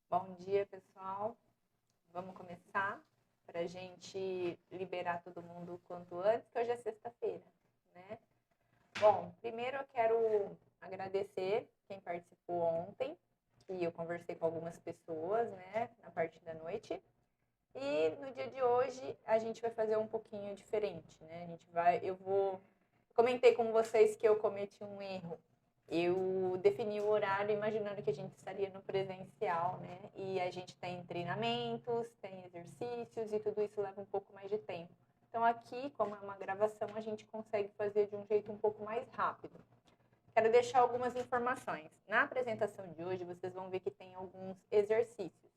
Bom dia, pessoal. Vamos começar para a gente liberar todo mundo o quanto antes, que hoje é sexta-feira, né? Bom, primeiro eu quero agradecer quem participou ontem, que eu conversei com algumas pessoas, né, na parte da noite. E no dia de hoje a gente vai fazer um pouquinho diferente, né? Comentei com vocês que eu cometi um erro. Eu defini o horário imaginando que a gente estaria no presencial, né? E a gente tem treinamentos, tem exercícios e tudo isso leva um pouco mais de tempo. Então aqui, como é uma gravação, a gente consegue fazer de um jeito um pouco mais rápido. Quero deixar algumas informações. Na apresentação de hoje, vocês vão ver que tem alguns exercícios.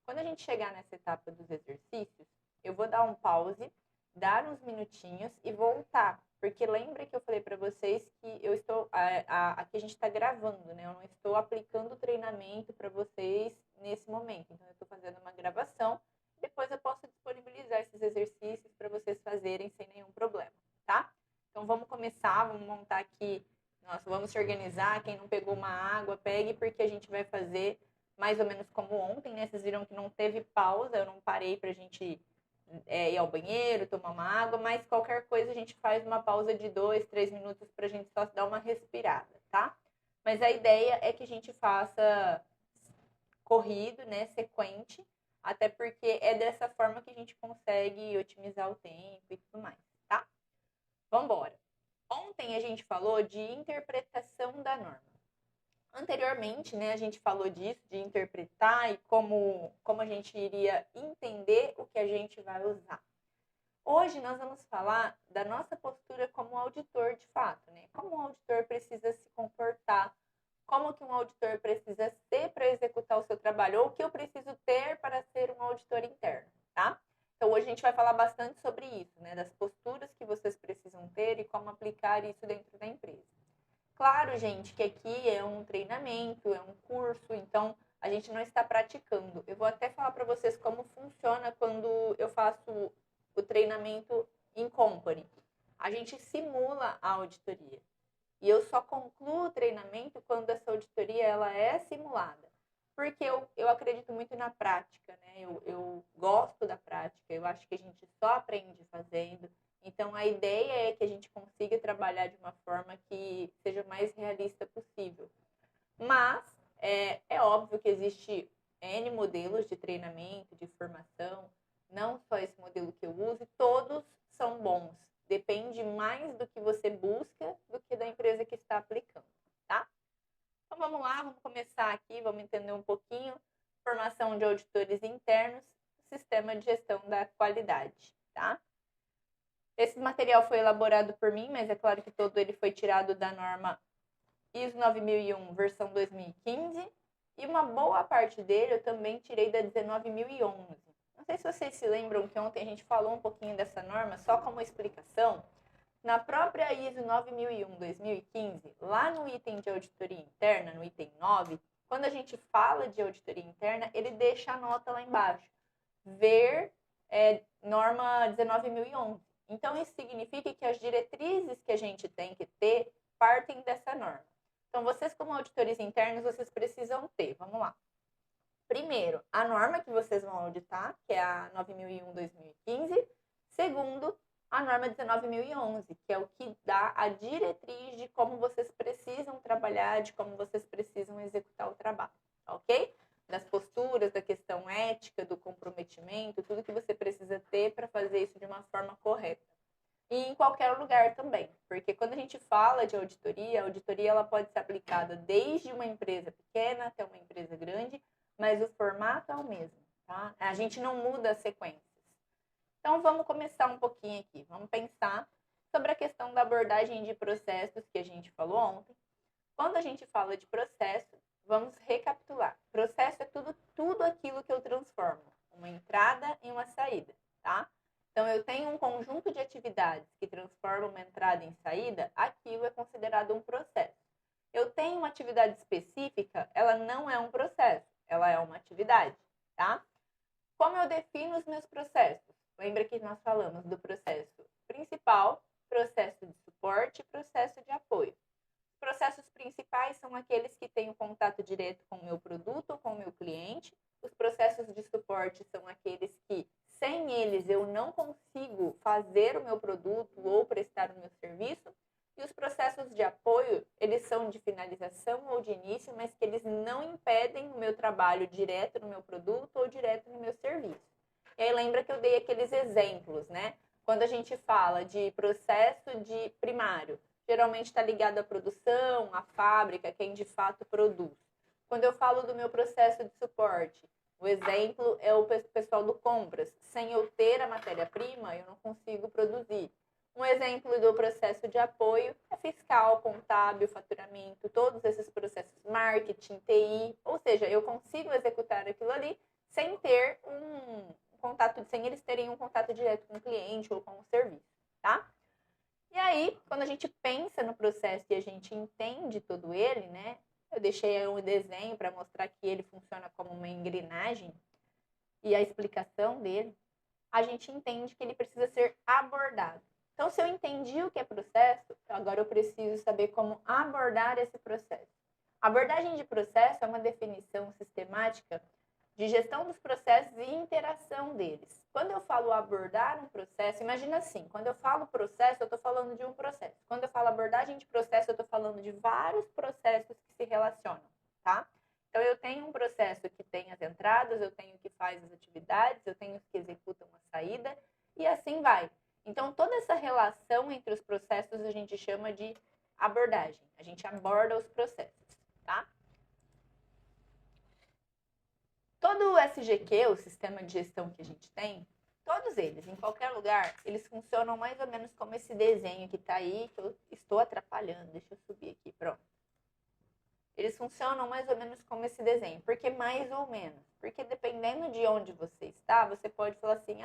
Quando a gente chegar nessa etapa dos exercícios, eu vou dar um pause, dar uns minutinhos e voltar. Porque lembra que eu falei para vocês que eu estou. Aqui a gente está gravando, né? Eu não estou aplicando o treinamento para vocês nesse momento. Então, eu estou fazendo uma gravação. Depois eu posso disponibilizar esses exercícios para vocês fazerem sem nenhum problema, tá? Então, vamos começar, vamos montar aqui. Nossa, vamos se organizar. Quem não pegou uma água, pegue, porque a gente vai fazer mais ou menos como ontem, né? Vocês viram que não teve pausa, eu não parei pra gente ir ao banheiro, tomar uma água, mas qualquer coisa a gente faz uma pausa de 2, 3 minutos pra gente só dar uma respirada, tá? Mas a ideia é que a gente faça corrido, né? Sequente, até porque é dessa forma que a gente consegue otimizar o tempo e tudo mais, tá? Vamos embora. Ontem a gente falou de interpretação da norma. Anteriormente, né, a gente falou disso, de interpretar e como a gente iria entender o que a gente vai usar. Hoje nós vamos falar da nossa postura como auditor de fato, né? Como um auditor precisa se comportar, como que um auditor precisa ser para executar o seu trabalho, ou o que eu preciso ter para ser um auditor interno, tá? Então hoje a gente vai falar bastante sobre isso, né? Das posturas que vocês precisam ter e como aplicar isso dentro da empresa. Claro, gente, que aqui é um treinamento, é um curso, então a gente não está praticando. Eu vou até falar para vocês como funciona quando eu faço o treinamento em company. A gente simula a auditoria. E eu só concluo o treinamento quando essa auditoria ela é simulada. Porque eu acredito muito na prática, né? Eu gosto da prática, eu acho que a gente só aprende fazendo. Então, a ideia é que a gente consiga trabalhar de uma forma que seja o mais realista possível. Mas é óbvio que existe N modelos de treinamento, de formação, não só esse modelo que eu uso, e todos são bons. Depende mais do que você busca do que da empresa que está aplicando, tá? Então vamos lá, vamos começar aqui, vamos entender um pouquinho. Formação de auditores internos, sistema de gestão da qualidade, tá? Esse material foi elaborado por mim, mas é claro que todo ele foi tirado da norma ISO 9001, versão 2015, e uma boa parte dele eu também tirei da 19011. Não sei se vocês se lembram que ontem a gente falou um pouquinho dessa norma, só como explicação. Na própria ISO 9001-2015, lá no item de auditoria interna, no item 9, quando a gente fala de auditoria interna, ele deixa a nota lá embaixo. Ver norma 19011. Então, isso significa que as diretrizes que a gente tem que ter partem dessa norma. Então, vocês como auditores internos, vocês precisam ter, vamos lá. Primeiro, a norma que vocês vão auditar, que é a 9001-2015. Segundo, a norma 19011, que é o que dá a diretriz de como vocês precisam trabalhar, de como vocês precisam executar o trabalho, ok? Das posturas, da questão ética, do comprometimento, tudo que você precisa ter para fazer isso de uma forma correta. E em qualquer lugar também, porque quando a gente fala de auditoria, a auditoria ela pode ser aplicada desde uma empresa pequena até uma empresa grande, mas o formato é o mesmo, tá? A gente não muda as sequências. Então vamos começar um pouquinho aqui, vamos pensar sobre a questão da abordagem de processos que a gente falou ontem. Quando a gente fala de processo, vamos recapitular. Processo é tudo aquilo que eu transformo, uma entrada em uma saída, tá? Então, eu tenho um conjunto de atividades que transformam uma entrada em saída, aquilo é considerado um processo. Eu tenho uma atividade específica, ela não é um processo, ela é uma atividade, tá? Como eu defino os meus processos? Lembra que nós falamos do processo principal, processo de suporte e processo de apoio. Processos principais são aqueles que têm o contato direto com o meu produto ou com o meu cliente. Os processos de suporte são aqueles que, sem eles, eu não consigo fazer o meu produto ou prestar o meu serviço. E os processos de apoio, eles são de finalização ou de início, mas que eles não impedem o meu trabalho direto no meu produto ou direto no meu serviço. E aí lembra que eu dei aqueles exemplos, né? Quando a gente fala de processo de primário, geralmente está ligado à produção, à fábrica, quem de fato produz. Quando eu falo do meu processo de suporte, o exemplo é o pessoal do compras. Sem eu ter a matéria-prima, eu não consigo produzir. Um exemplo do processo de apoio é fiscal, contábil, faturamento, todos esses processos, marketing, TI, ou seja, eu consigo executar aquilo ali sem ter um contato, sem eles terem um contato direto com o cliente ou com o serviço, tá? E aí, quando a gente pensa no processo e a gente entende todo ele, né? Eu deixei aí um desenho para mostrar que ele funciona como uma engrenagem e a explicação dele, a gente entende que ele precisa ser abordado. Então, se eu entendi o que é processo, agora eu preciso saber como abordar esse processo. A abordagem de processo é uma definição sistemática de gestão dos processos e interação deles. Quando eu falo abordar um processo, imagina assim, quando eu falo processo, eu estou falando de um processo. Quando eu falo abordagem de processo, eu estou falando de vários processos que se relacionam, tá? Então, eu tenho um processo que tem as entradas, eu tenho que faz as atividades, eu tenho que executa uma saída, e assim vai. Então, toda essa relação entre os processos a gente chama de abordagem. A gente aborda os processos, tá? Todo o SGQ, o sistema de gestão que a gente tem, todos eles, em qualquer lugar, eles funcionam mais ou menos como esse desenho que está aí, que eu estou atrapalhando. Deixa eu subir aqui, pronto. Eles funcionam mais ou menos como esse desenho. Por que mais ou menos? Porque dependendo de onde você está, você pode falar assim,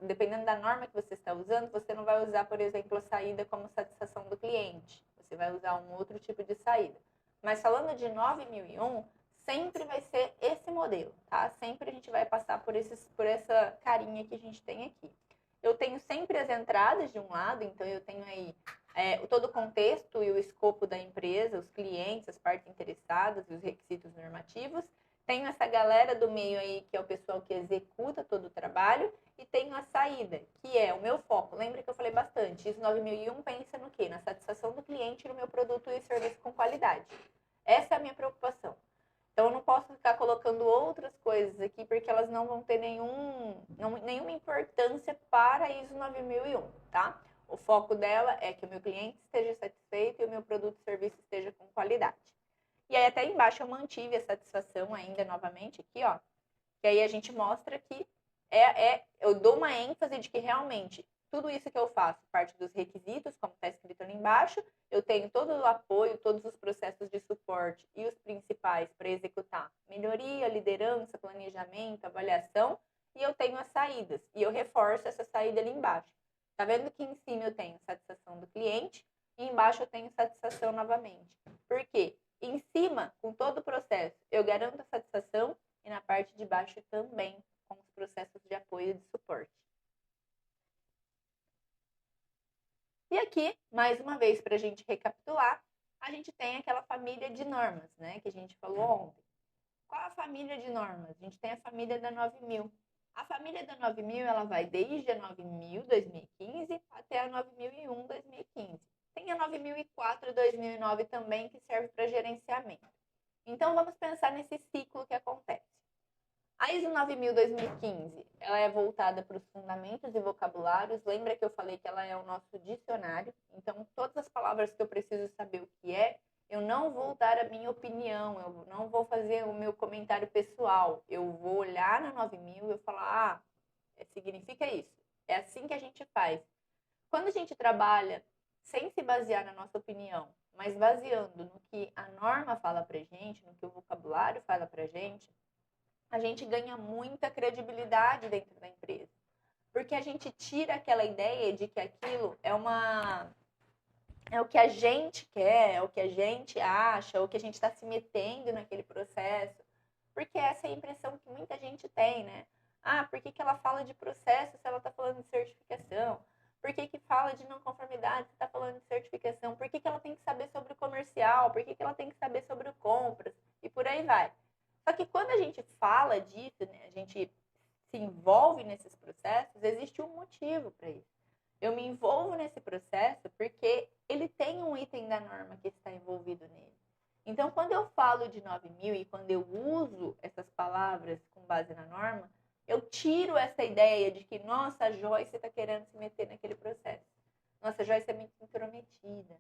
dependendo da norma que você está usando, você não vai usar, por exemplo, a saída como satisfação do cliente. Você vai usar um outro tipo de saída. Mas falando de 9001, sempre vai ser esse modelo, tá? Sempre a gente vai passar por essa carinha que a gente tem aqui. Eu tenho sempre as entradas de um lado, então eu tenho aí todo o contexto e o escopo da empresa, os clientes, as partes interessadas e os requisitos normativos. Tenho essa galera do meio aí, que é o pessoal que executa todo o trabalho, e tenho a saída, que é o meu foco. Lembra que eu falei bastante, ISO 9001 pensa no quê? Na satisfação do cliente no meu produto e serviço com qualidade. Essa é a minha preocupação. Então, eu não posso ficar colocando outras coisas aqui, porque elas não vão ter nenhuma importância para a ISO 9001, tá? O foco dela é que o meu cliente esteja satisfeito e o meu produto e serviço esteja com qualidade. E aí, até embaixo, eu mantive a satisfação ainda novamente aqui, ó. Que aí a gente mostra que eu dou uma ênfase de que realmente tudo isso que eu faço parte dos requisitos, como está escrito ali embaixo. Eu tenho todo o apoio, todos os processos de suporte e os principais para executar melhoria, liderança, planejamento, avaliação. E eu tenho as saídas. E eu reforço essa saída ali embaixo. Tá vendo que em cima eu tenho satisfação do cliente e embaixo eu tenho satisfação novamente. Por quê? Em cima, com todo o processo, eu garanto a satisfação e na parte de baixo também, com os processos de apoio e de suporte. E aqui, mais uma vez, para a gente recapitular, a gente tem aquela família de normas, né, que a gente falou ontem. Qual a família de normas? A gente tem a família da 9000. A família da 9000, ela vai desde a 9000, 2015, até a 9001, 2015. Tem a 9004, 2009 também, que serve para gerenciamento. Então, vamos pensar nesse ciclo que acontece. A ISO 9000 2015, ela é voltada para os fundamentos e vocabulários. Lembra que eu falei que ela é o nosso dicionário? Então, todas as palavras que eu preciso saber o que é, eu não vou dar a minha opinião, eu não vou fazer o meu comentário pessoal. Eu vou olhar na 9000 e falar, significa isso. É assim que a gente faz. Quando a gente trabalha sem se basear na nossa opinião, mas baseando no que a norma fala pra gente, no que o vocabulário fala pra gente, a gente ganha muita credibilidade dentro da empresa. Porque a gente tira aquela ideia de que aquilo é o que a gente quer, é o que a gente acha, ou que a gente está se metendo naquele processo. Porque essa é a impressão que muita gente tem, né? Por que ela fala de processo se ela está falando de certificação? Por que que fala de não conformidade? Você está falando de certificação? Por que que ela tem que saber sobre o comercial? Por que que ela tem que saber sobre o compras? E por aí vai. Só que quando a gente fala disso, né, a gente se envolve nesses processos, existe um motivo para isso. Eu me envolvo nesse processo porque ele tem um item da norma que está envolvido nele. Então, quando eu falo de 9.000 e quando eu uso essas palavras com base na norma, eu tiro essa ideia de que, nossa, a Joyce está querendo se meter naquele processo. Nossa, a Joyce é muito intrometida.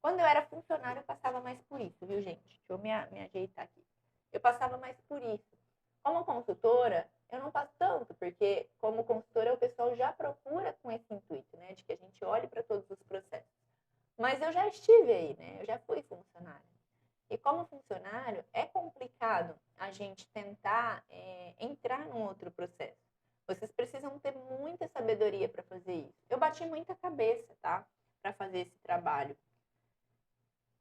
Quando eu era funcionária, eu passava mais por isso, viu, gente? Deixa eu me ajeitar aqui. Eu passava mais por isso. Como consultora, eu não passo tanto, porque como consultora o pessoal já procura com esse intuito, né? De que a gente olhe para todos os processos. Mas eu já estive aí, né? Eu já fui funcionária. E como funcionário, é complicado a gente tentar entrar num outro processo. Vocês precisam ter muita sabedoria para fazer isso. Eu bati muita cabeça, tá? Para fazer esse trabalho.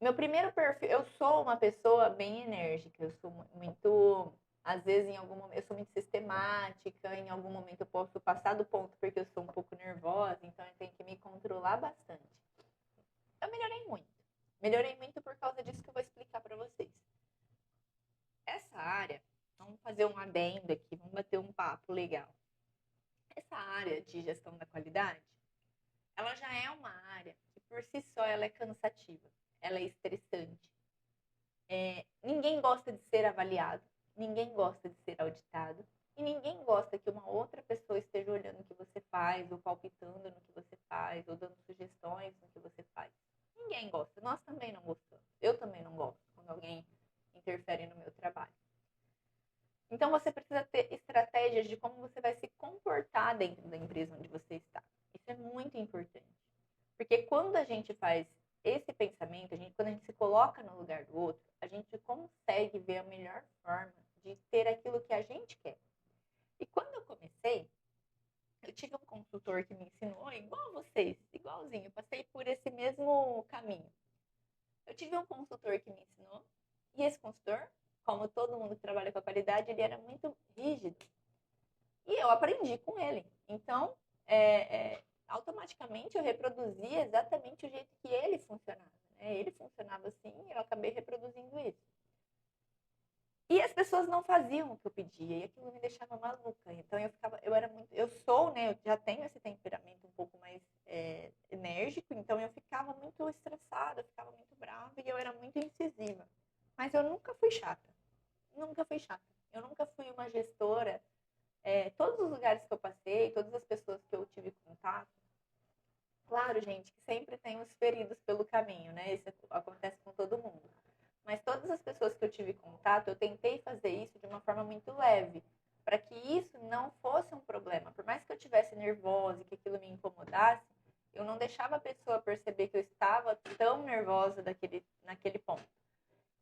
Meu primeiro perfil, eu sou uma pessoa bem enérgica, eu sou muito, às vezes em algum momento, eu sou muito sistemática, em algum momento eu posso passar do ponto porque eu sou um pouco nervosa, então eu tenho que me controlar bastante. Eu melhorei muito por causa disso que eu vou explicar para vocês. Essa área, vamos fazer um adendo aqui, vamos bater um papo legal. Essa área de gestão da qualidade, ela já é uma área que por si só ela é cansativa, ela é estressante. Ninguém gosta de ser avaliado, ninguém gosta de ser auditado e ninguém gosta que uma outra pessoa esteja olhando o que você faz, ou palpitando no que você faz, ou dando sugestões no que você faz. Ninguém gosta, nós também não gostamos, eu também não gosto quando alguém interfere no meu trabalho. Então você precisa ter estratégias de como você vai se comportar dentro da empresa onde você está. Isso é muito importante. Porque quando a gente faz esse pensamento, quando a gente se coloca no lugar do outro, a gente consegue ver a melhor forma de ter aquilo que a gente quer. E quando eu comecei, eu tive um consultor que me ensinou, igual vocês, igualzinho, eu passei por esse mesmo caminho. Eu tive um consultor que me ensinou, e esse consultor, como todo mundo que trabalha com a qualidade, ele era muito rígido. E eu aprendi com ele. Então, automaticamente eu reproduzia exatamente o jeito que ele funcionava. Né? Ele funcionava assim e eu acabei reproduzindo isso. E as pessoas não faziam o que eu pedia e aquilo me deixava maluca. Então eu sou, né? Eu já tenho esse temperamento um pouco mais enérgico, então eu ficava muito estressada, eu ficava muito brava e eu era muito incisiva. Mas eu nunca fui chata. Nunca fui chata. Eu nunca fui uma gestora. Todos os lugares que eu passei, todas as pessoas que eu tive contato, claro, gente, que sempre tem os feridos pelo caminho, né? Isso acontece com todo mundo. Mas todas as pessoas que eu tive contato, eu tentei fazer isso de uma forma muito leve, para que isso não fosse um problema. Por mais que eu estivesse nervosa e que aquilo me incomodasse, eu não deixava a pessoa perceber que eu estava tão nervosa naquele ponto.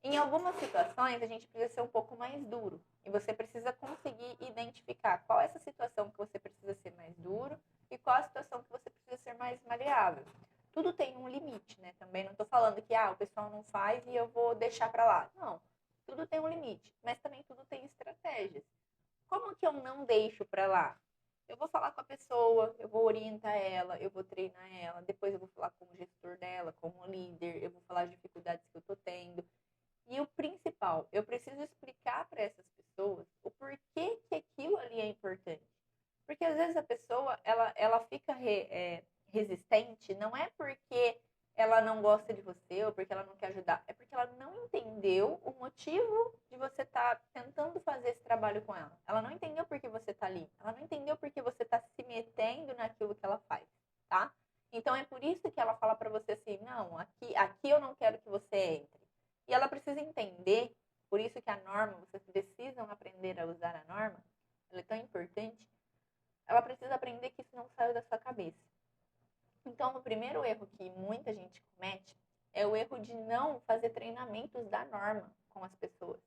Em algumas situações, a gente precisa ser um pouco mais duro. E você precisa conseguir identificar qual é essa situação que você precisa ser mais duro e qual a situação que você precisa ser mais maleável. Tudo tem um limite, né? Também não estou falando que o pessoal não faz e eu vou deixar para lá. Não. Tudo tem um limite, mas também tudo tem estratégias. Como que eu não deixo para lá? Eu vou falar com a pessoa, eu vou orientar ela, eu vou treinar ela, depois eu vou falar com o gestor dela, com o líder, eu vou falar as dificuldades que eu estou tendo. E o principal, eu preciso explicar para essas pessoas o porquê que aquilo ali é importante. Porque às vezes a pessoa, ela fica resistente, não é porque ela não gosta de você ou porque ela não quer ajudar, é porque ela não entendeu o motivo de você estar tentando fazer esse trabalho com ela. Ela não entendeu por que você está ali, ela não entendeu por que você está se metendo naquilo que ela faz, tá? Então é por isso que ela fala para você assim, não, aqui eu não quero que você entre. E ela precisa entender, por isso que a norma, vocês precisam aprender a usar a norma, ela é tão importante, ela precisa aprender que isso não saiu da sua cabeça. Então, o primeiro erro que muita gente comete é o erro de não fazer treinamentos da norma com as pessoas.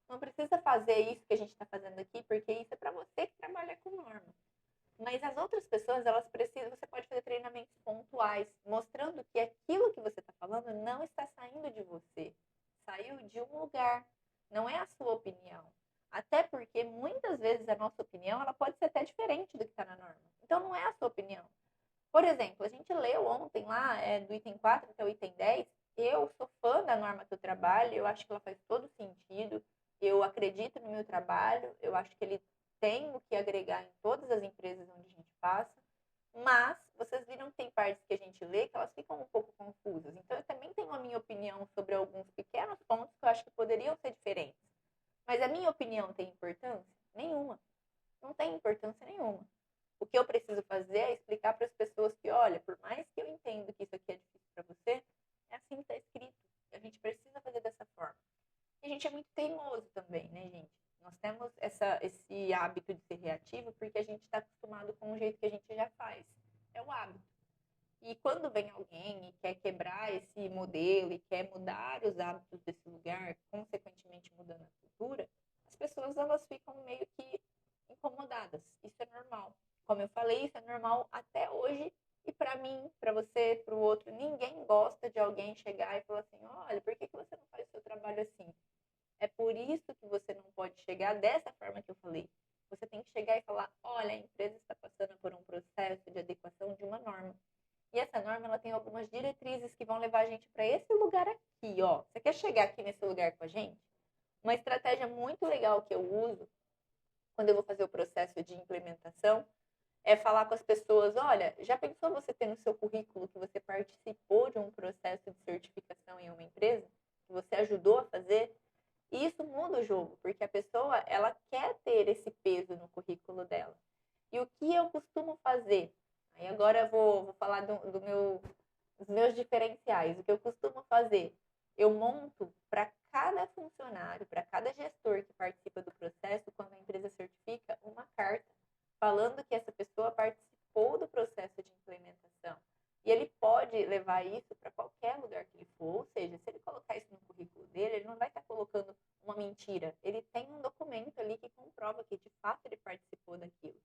Não precisa fazer isso que a gente está fazendo aqui, porque isso é para você que trabalha com norma. Mas as outras pessoas, elas precisam, você pode fazer treinamentos pontuais, mostrando que aquilo que você está falando não está saindo de você. Saiu de um lugar, não é a sua opinião. Até porque muitas vezes a nossa opinião, ela pode ser até diferente do que está na norma. Então não é a sua opinião. Por exemplo, a gente leu ontem lá, do item 4 até o item 10, eu sou fã da norma do trabalho, eu acho que ela faz todo sentido, eu acredito no meu trabalho, eu acho que ele tem o que agregar em todas as empresas onde a gente passa, mas vocês viram que tem partes que a gente lê que elas ficam um pouco confusas. Então, eu também tenho a minha opinião sobre alguns pequenos pontos que eu acho que poderiam ser diferentes. Mas a minha opinião tem importância? Nenhuma. Não tem importância nenhuma. O que eu preciso fazer é explicar para as pessoas que, olha, por mais que eu entenda que isso aqui é difícil para você, é assim que está escrito. A gente precisa fazer dessa forma. E a gente é muito teimoso também, né, gente? Nós temos esse hábito de ser reativo porque a gente está acostumado com o jeito que a gente já faz. É o hábito. E quando vem alguém e quer quebrar esse modelo e quer mudar os hábitos desse lugar, consequentemente mudando a cultura, as pessoas elas ficam meio que incomodadas. Isso é normal. Como eu falei, isso é normal até hoje. E para mim, para você, para o outro, ninguém gosta de alguém chegar e falar assim: olha, por que você não faz o seu trabalho assim? É por isso que você não pode chegar dessa forma que eu falei. Você tem que chegar e falar: olha, a empresa está passando por um processo de adequação de uma norma. E essa norma ela tem algumas diretrizes que vão levar a gente para esse lugar aqui, ó. Você quer chegar aqui nesse lugar com a gente? Uma estratégia muito legal que eu uso quando eu vou fazer o processo de implementação é falar com as pessoas, olha, já pensou você ter no seu currículo que você participou de um processo de certificação em uma empresa? Que você ajudou a fazer? E isso muda o jogo, porque a pessoa, ela quer ter esse peso no currículo dela. E o que eu costumo fazer? Aí agora eu vou falar dos meus diferenciais. O que eu costumo fazer? Eu monto para cada funcionário, para cada gestor que participa do processo, quando a empresa certifica, uma carta falando que essa pessoa participou do processo de implementação. E ele pode levar isso para qualquer lugar que ele for, ou seja, se ele colocar isso no currículo dele, ele não vai estar colocando uma mentira. Ele tem um documento ali que comprova que de fato ele participou daquilo.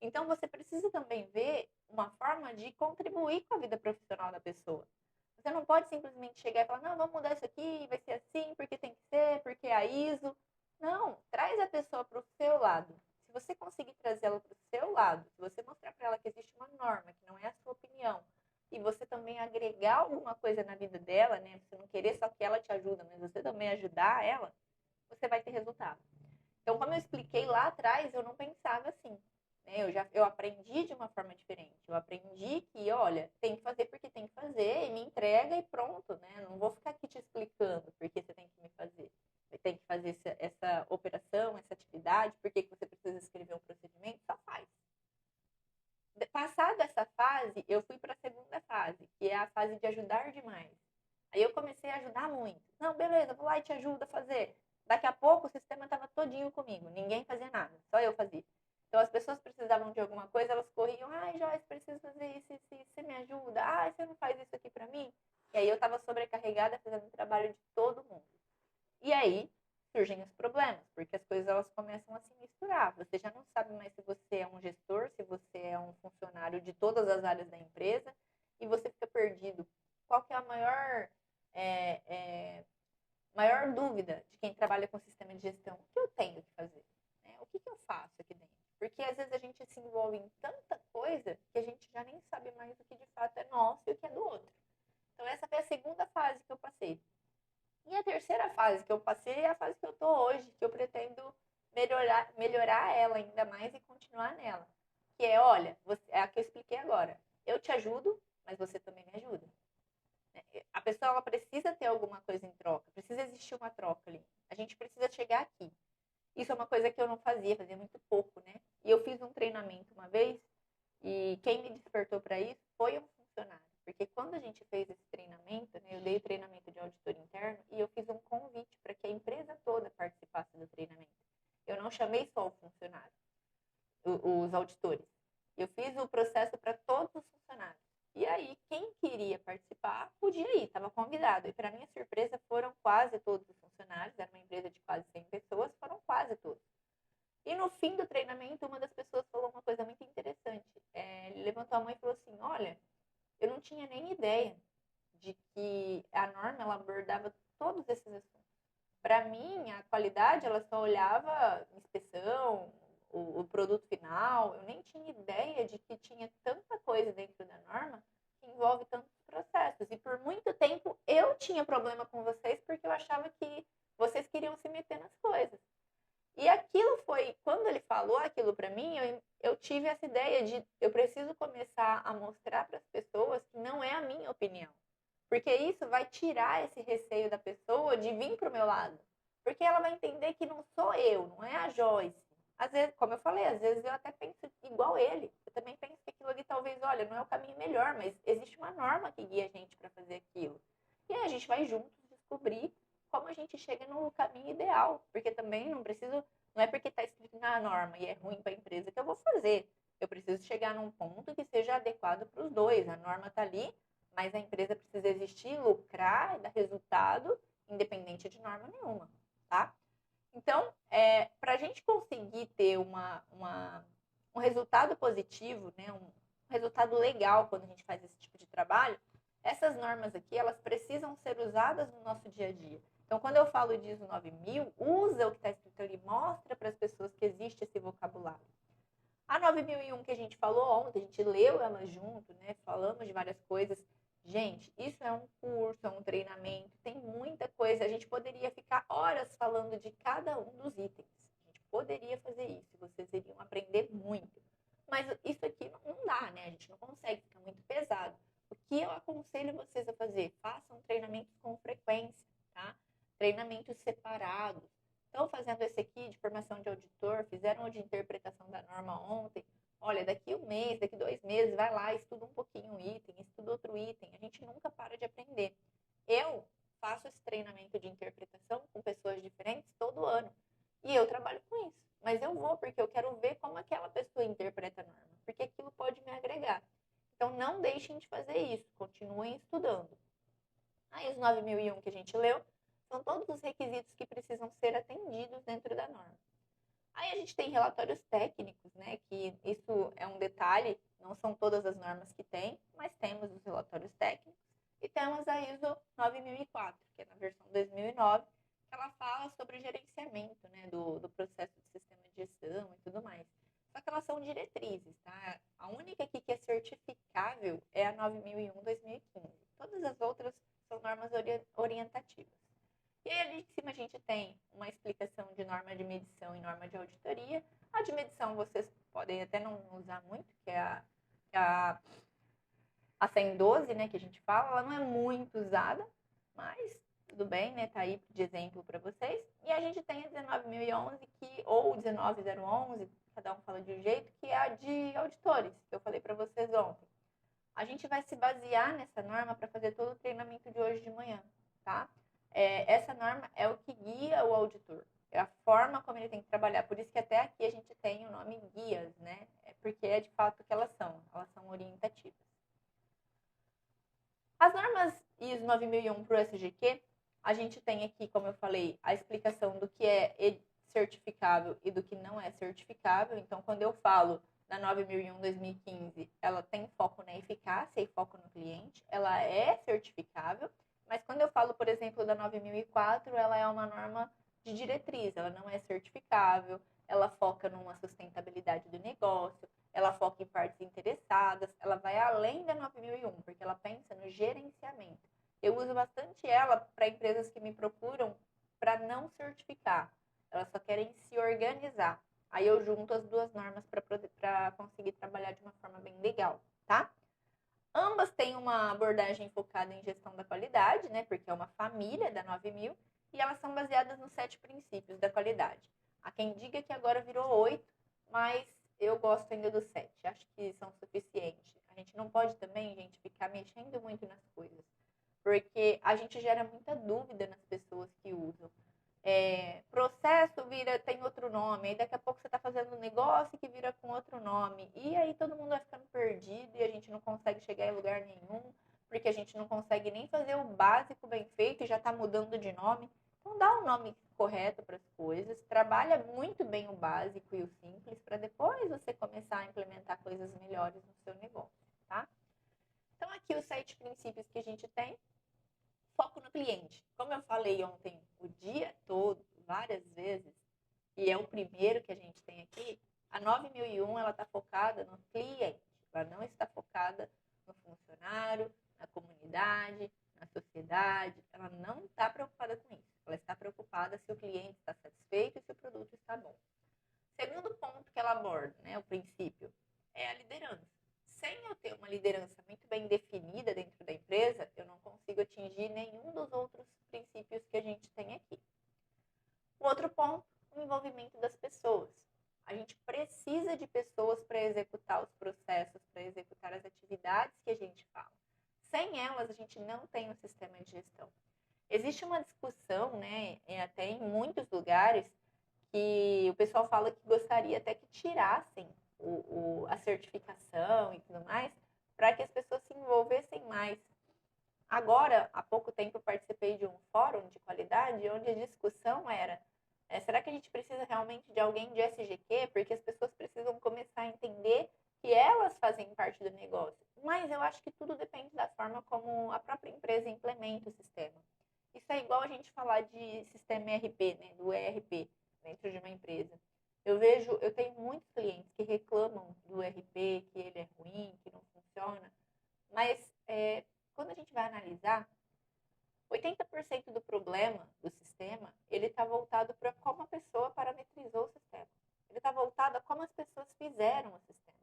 Então você precisa também ver uma forma de contribuir com a vida profissional da pessoa. Você não pode simplesmente chegar e falar, não, vamos mudar isso aqui, vai ser assim, porque tem que ser, porque é a ISO. Não, traz a pessoa para o seu lado. Se você conseguir trazer ela para o seu lado, se você mostrar para ela que existe uma norma, que não é a sua opinião, e você também agregar alguma coisa na vida dela, né? Você não querer só que ela te ajuda, mas você também ajudar ela, você vai ter resultado. Então, como eu expliquei lá atrás, eu não pensava assim. Né? Eu aprendi de uma forma diferente. Eu aprendi que, olha, tem que fazer porque tem que fazer, e me entrega e pronto, né? Não vou ficar aqui te explicando porque você tem que me fazer. Você tem que fazer essa operação, essa atividade, por que você precisa escrever um procedimento, só faz. Passada essa fase, eu fui para a segunda fase, que é a fase de ajudar demais. Aí eu comecei a ajudar muito. Não, beleza, vou lá e te ajudo a fazer. Daqui a pouco o sistema estava todinho comigo, ninguém fazia nada, só eu fazia. Então as pessoas precisavam de alguma coisa, elas corriam, ai Joyce, preciso fazer isso, você me ajuda? Ai, você não faz isso aqui para mim? E aí eu estava sobrecarregada fazendo o trabalho de todo mundo. E aí surgem os problemas, porque as coisas elas começam a se misturar. Você já não sabe mais se você é um gestor, se você é um funcionário de todas as áreas da empresa, e você fica perdido. Qual que é a maior dúvida de quem trabalha com sistema de gestão? O que eu tenho que fazer? Né? O que eu faço aqui dentro? Porque às vezes a gente se envolve em tanta coisa que a gente já nem sabe mais o que de fato é nosso e o que é do outro. Então essa foi a segunda fase que eu passei. E a terceira fase que eu passei é a fase que eu estou hoje, que eu pretendo melhorar ela ainda mais e continuar nela. Que é, olha, é a que eu expliquei agora. Eu te ajudo, mas você também me ajuda. A pessoa ela precisa ter alguma coisa em troca, precisa existir uma troca ali. A gente precisa chegar aqui. Isso é uma coisa que eu não fazia muito pouco, né? E eu fiz um treinamento uma vez e quem me despertou para isso foi um funcionário. Porque quando a gente fez esse treinamento, né, eu dei o treinamento de auditor interno e eu fiz um convite para que a empresa toda participasse do treinamento. Eu não chamei só o funcionário, os auditores. Eu fiz o processo para todos os funcionários. E aí, quem queria participar, podia ir, estava convidado. E para minha surpresa, foram quase todos os funcionários, era uma empresa de quase 100 pessoas, foram quase todos. E no fim do treinamento, uma das pessoas falou uma coisa muito interessante. Ele levantou a mão e falou assim, olha, eu não tinha nem ideia de que a norma ela abordava todos esses assuntos. Para mim, a qualidade ela só olhava inspeção, o produto final, eu nem tinha ideia de que tinha tanta coisa dentro da norma que envolve tantos processos. E por muito tempo eu tinha problema com vocês porque eu achava que vocês queriam se meter nas coisas. E aquilo foi, quando ele falou aquilo para mim, eu tive essa ideia de eu preciso começar a mostrar para as pessoas que não é a minha opinião. Porque isso vai tirar esse receio da pessoa de vir para o meu lado. Porque ela vai entender que não sou eu, não é a Joyce. Às vezes, como eu falei, às vezes eu até penso igual ele. Eu também penso que aquilo ali talvez, olha, não é o caminho melhor, mas existe uma norma que guia a gente para fazer aquilo. E aí a gente vai juntos descobrir como a gente chega no caminho ideal. Porque também não é porque está escrito na norma e é ruim para a empresa que eu vou fazer. Eu preciso chegar num ponto que seja adequado para os dois. A norma está ali, mas a empresa precisa existir, lucrar e dar resultado, independente de norma nenhuma, tá? Então, para a gente conseguir ter um resultado positivo, né, um resultado legal quando a gente faz esse tipo de trabalho, essas normas aqui, elas precisam ser usadas no nosso dia a dia. Então, quando eu falo de ISO 9000, usa o que está escrito ali, mostra para as pessoas que existe esse vocabulário. A 9001 que a gente falou ontem, a gente leu ela junto, né? Falamos de várias coisas. Gente, isso é um curso, é um treinamento, tem muita coisa. A gente poderia ficar horas falando de cada um dos itens. A gente poderia fazer isso, vocês iriam aprender muito. Mas isso aqui não dá, né? A gente não consegue, fica muito pesado. O que eu aconselho vocês a fazer? Façam treinamentos com frequência, tá? Treinamentos separados. Estão fazendo esse aqui de formação de auditor, fizeram o de interpretação da norma ontem. Olha, daqui um mês, daqui 2 meses, vai lá, estuda um pouquinho um item, estuda outro item. A gente nunca para de aprender. Eu faço esse treinamento de interpretação com pessoas diferentes todo ano. E eu trabalho com isso. Mas eu vou porque eu quero ver como aquela pessoa interpreta a norma. Porque aquilo pode me agregar. Então, não deixem de fazer isso. Continuem estudando. Aí, os 9001 que a gente leu, são todos os requisitos que precisam ser atendidos dentro da norma. Aí a gente tem relatórios técnicos, né? Que isso é um detalhe, não são todas as normas que tem, mas temos os relatórios técnicos. E temos a ISO 9004, que é na versão 2009, que ela fala sobre o gerenciamento, né, do processo de sistema de gestão e tudo mais. Só que elas são diretrizes, tá? A única aqui que é certificável é a 9001-2015. Todas as outras são normas orientativas. E aí ali em cima a gente tem uma explicação de norma de medição e norma de auditoria. A de medição vocês podem até não usar muito, que é a 112, né, que a gente fala. Ela não é muito usada, mas tudo bem, né, tá aí de exemplo para vocês. E a gente tem a 19.011, ou 19.011, cada um fala de um jeito, que é a de auditores, que eu falei para vocês ontem. A gente vai se basear nessa norma para fazer todo o treinamento de hoje de manhã, tá? Essa norma é o que guia o auditor. É a forma como ele tem que trabalhar. Por isso que até aqui a gente tem o nome guias, né? Porque é de fato o que elas são. Elas são orientativas. As normas ISO 9001 para o SGQ, a gente tem aqui, como eu falei, a explicação do que é certificável e do que não é certificável. Então, quando eu falo da 9001-2015, ela tem foco na eficácia e foco no cliente. Ela é certificável. Mas quando eu falo, por exemplo, da 9004, ela é uma norma de diretriz, ela não é certificável, ela foca numa sustentabilidade do negócio, ela foca em partes interessadas, ela vai além da 9001, porque ela pensa no gerenciamento. Eu uso bastante ela para empresas que me procuram para não certificar, elas só querem se organizar. Aí eu junto as duas normas para conseguir trabalhar de uma forma bem legal, tá? Ambas têm uma abordagem focada em gestão da qualidade, né? Porque é uma família da 9000 e elas são baseadas nos 7 princípios da qualidade. Há quem diga que agora virou 8, mas eu gosto ainda dos 7. Acho que são suficientes. A gente não pode também, gente, ficar mexendo muito nas coisas, porque a gente gera muita dúvida nas pessoas que usam. Processo tem outro nome, aí daqui a pouco você está fazendo um negócio que vira com outro nome, e aí todo mundo vai ficando perdido e a gente não consegue chegar em lugar nenhum, porque a gente não consegue nem fazer o básico bem feito e já está mudando de nome. Então dá o nome correto para as coisas, trabalha muito bem o básico e o simples para depois você começar a implementar coisas melhores no seu negócio, tá? Então aqui os 7 princípios que a gente tem. Foco no cliente. Como eu falei ontem o dia todo, várias vezes, e é o primeiro que a gente tem aqui, A 9001, ela está focada no cliente, ela não está focada no funcionário, na comunidade, na sociedade, ela não está preocupada com isso. Ela está preocupada se o cliente está satisfeito e se o produto está bom. Segundo ponto que ela aborda, né, o princípio, é a liderança. Sem eu ter uma liderança muito bem definida dentro da empresa, eu não consigo atingir nenhum dos outros princípios que a gente tem aqui. O outro ponto, o envolvimento das pessoas. A gente precisa de pessoas para executar os processos, para executar as atividades que a gente fala. Sem elas, a gente não tem um sistema de gestão. Existe uma discussão, né, até em muitos lugares, que o pessoal fala que gostaria até que tirassem a certificação e tudo mais, para que as pessoas se envolvessem mais. Agora, há pouco tempo, eu participei de um fórum de qualidade, onde a discussão era, será que a gente precisa realmente de alguém de SGQ? Porque as pessoas precisam começar a entender que elas fazem parte do negócio. Mas eu acho que tudo depende da forma como a própria empresa implementa o sistema. Isso é igual a gente falar de sistema ERP, né, do ERP, dentro de uma empresa. Eu tenho muitos clientes que reclamam do ERP, que ele é ruim, que não funciona, mas quando a gente vai analisar, 80% do problema do sistema, ele está voltado para como a pessoa parametrizou o sistema. Ele está voltado a como as pessoas fizeram o sistema.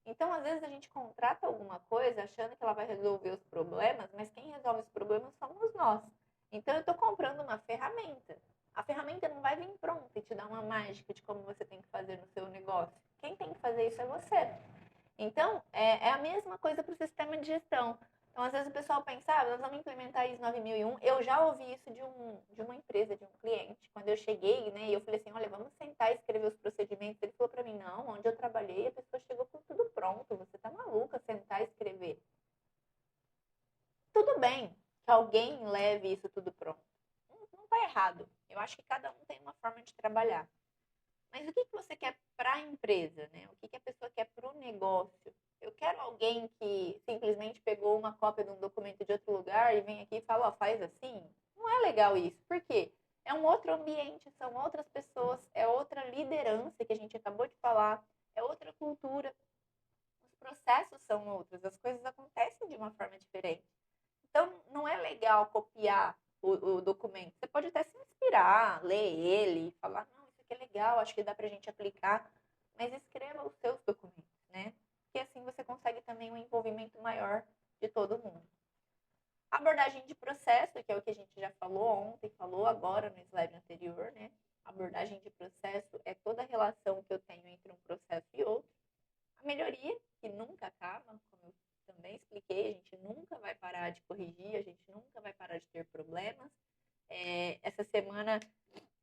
Então, às vezes, a gente contrata alguma coisa achando que ela vai resolver os problemas, mas quem resolve os problemas somos nós. Então, eu estou comprando uma ferramenta. A ferramenta não vai vir pronta e te dar uma mágica de como você tem que fazer no seu negócio. Quem tem que fazer isso é você. Então, é a mesma coisa para o sistema de gestão. Então, às vezes o pessoal pensa, nós vamos implementar a ISO 9001. Eu já ouvi isso de uma empresa, de um cliente. Quando eu cheguei, né, e eu falei assim, olha, vamos sentar e escrever os procedimentos. Ele falou para mim, não, onde eu trabalhei, a pessoa chegou com tudo pronto. Você tá maluca sentar e escrever. Tudo bem que alguém leve isso tudo pronto. Não tá errado. Eu acho que cada um tem uma forma de trabalhar. Mas o que você quer para a empresa, né? O que a pessoa quer para o negócio? Eu quero alguém que simplesmente pegou uma cópia de um documento de outro lugar e vem aqui e fala, faz assim. Não é legal isso. Por quê? É um outro ambiente, são outras pessoas, é outra liderança que a gente acabou de falar, é outra cultura. Os processos são outros, as coisas acontecem de uma forma diferente. Então, não é legal copiar o documento. Você pode até se inspirar, ler ele, falar, não, isso aqui é legal, acho que dá pra gente aplicar. Mas escreva os seus documentos, né? Porque assim você consegue também um envolvimento maior de todo mundo. Abordagem de processo, que é o que a gente já falou ontem, falou agora no slide anterior, né? Abordagem de processo é toda a relação que eu tenho entre um processo e outro. A melhoria, que nunca acaba, como eu também expliquei, a gente nunca vai parar de corrigir, a gente nunca vai parar de ter problemas. Essa semana,